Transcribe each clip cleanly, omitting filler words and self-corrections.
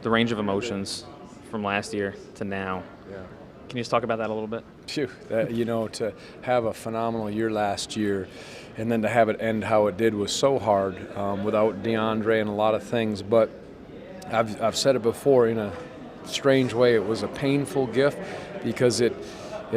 the range of emotions from last year to now. Yeah. Can you just talk about that a little bit? Phew, to have a phenomenal year last year and then to have it end how it did was so hard without DeAndre and a lot of things. But I've said it before, in a strange way, it was a painful gift because it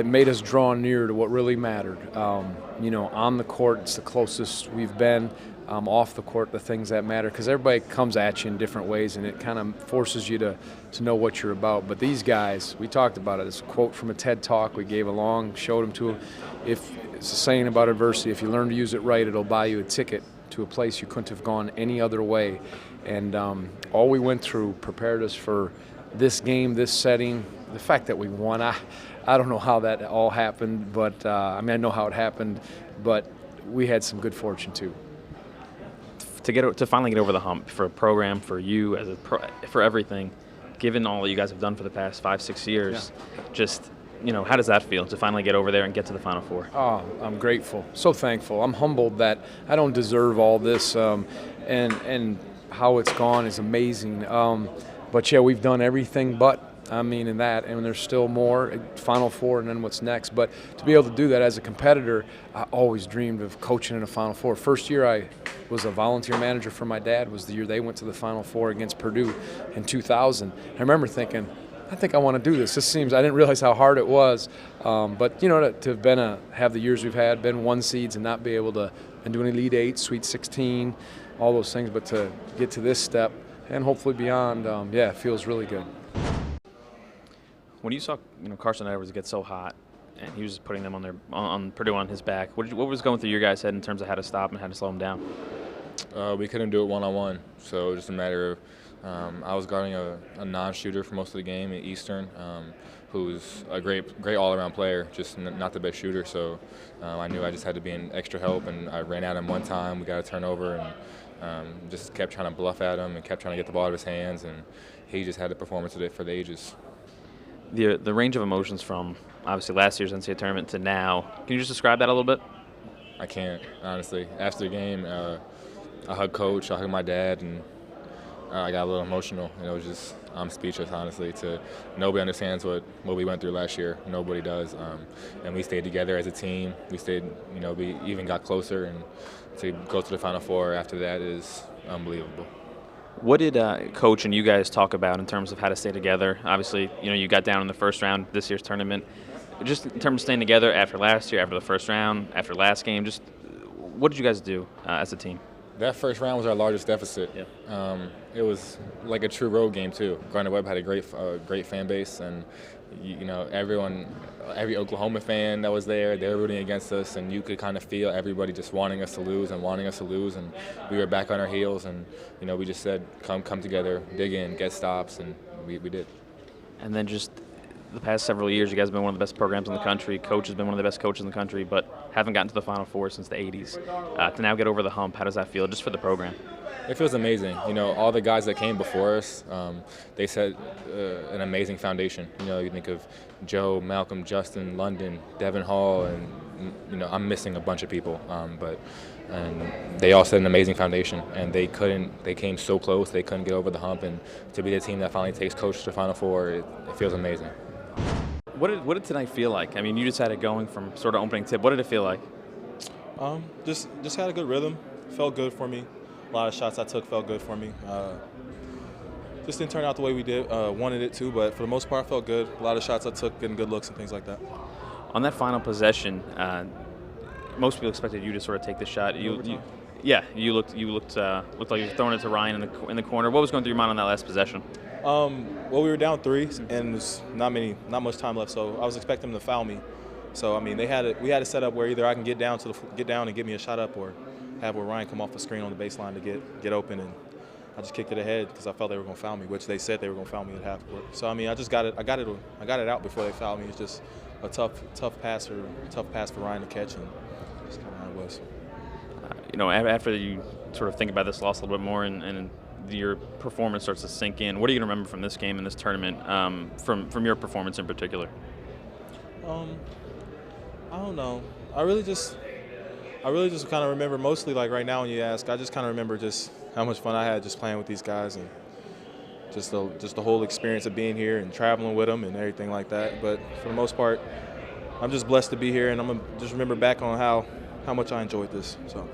made us draw near to what really mattered. On the court, it's the closest we've been. Off the court, the things that matter, because everybody comes at you in different ways, and it kind of forces you to know what you're about. But these guys, we talked about it. It's a quote from a TED Talk we gave along, showed them to them. It's a saying about adversity. If you learn to use it right, it'll buy you a ticket to a place you couldn't have gone any other way. And all we went through prepared us for this game, this setting. The fact that we won, I don't know how that all happened, but I know how it happened, but we had some good fortune too. To finally get over the hump for a program, for you as for everything, given all that you guys have done for the past 5-6 years, just how does that feel to finally get over there and get to the Final Four? Oh, I'm grateful, so thankful. I'm humbled that I don't deserve all this, and how it's gone is amazing. But yeah, we've done everything but. In that, and there's still more, Final Four, and then what's next. But to be able to do that as a competitor, I always dreamed of coaching in a Final Four. First year I was a volunteer manager for my dad was the year they went to the Final Four against Purdue in 2000. I remember thinking, I think I want to do this. I didn't realize how hard it was. But to have have the years we've had, been 1 seeds and not be able to, and do an Elite 8, Sweet 16, all those things, but to get to this step and hopefully beyond, it feels really good. When you saw Carsen Edwards get so hot, and he was just putting them on Purdue on his back, what was going through your guys' head in terms of how to stop and how to slow him down? We couldn't do it one-on-one, so it was just a matter of I was guarding a non-shooter for most of the game in Eastern, who's a great all-around player, just not the best shooter. So I knew I just had to be in extra help, and I ran at him one time. We got a turnover, and just kept trying to bluff at him and kept trying to get the ball out of his hands, and he just had a performance for the ages. The range of emotions from obviously last year's NCAA tournament to now, can you just describe that a little bit? I can't, honestly. After the game, I hugged Coach, I hugged my dad, and I got a little emotional. It was just, I'm speechless, honestly. Nobody understands what we went through last year. Nobody does. And we stayed together as a team. We stayed, we even got closer, and to go to the Final Four after that is unbelievable. What did Coach and you guys talk about in terms of how to stay together? Obviously, you got down in the first round this year's tournament. Just in terms of staying together after last year, after the first round, after last game, just what did you guys do as a team? That first round was our largest deficit. Yeah. It was like a true road game too. Gardner-Webb had a great fan base, and every Oklahoma fan that was there, they were rooting against us, and you could kind of feel everybody just wanting us to lose, and we were back on our heels, and we just said, come together, dig in, get stops, and we did. And then just the past several years, you guys have been one of the best programs in the country. Coach has been one of the best coaches in the country, but haven't gotten to the Final Four since the 80s. To now get over the hump, how does that feel just for the program? It feels amazing. All the guys that came before us, they set an amazing foundation. You think of Joe, Malcolm, Justin, London, Devin Hall, and I'm missing a bunch of people, and they all set an amazing foundation. And they came so close, they couldn't get over the hump. And to be the team that finally takes Coach to the Final Four, it feels amazing. What did tonight feel like? You just had it going from sort of opening tip. What did it feel like? Just had a good rhythm. Felt good for me. A lot of shots I took felt good for me. Just didn't turn out the way we did. Wanted it to, but for the most part, felt good. A lot of shots I took, getting good looks and things like that. On that final possession, most people expected you to sort of take the shot. You looked like you were throwing it to Ryan in the corner. What was going through your mind on that last possession? Well, we were down 3, and there's not much time left, so I was expecting them to foul me. So we had it set up where either I can get down and get me a shot up, or have where Ryan come off the screen on the baseline to get open, and I just kicked it ahead because I felt they were going to foul me, which they said they were going to foul me at half court. So I just got it out before they fouled me. It's just a tough pass for Ryan to catch, and that's kind of how it was. After you sort of think about this loss a little bit more and your performance starts to sink in, what are you going to remember from this game and this tournament, from your performance in particular? I don't know. I really just kind of remember, mostly like right now when you ask, I just kind of remember just how much fun I had just playing with these guys, and just the whole experience of being here and traveling with them and everything like that. But for the most part, I'm just blessed to be here, and I'm gonna just remember back on how much I enjoyed this. So.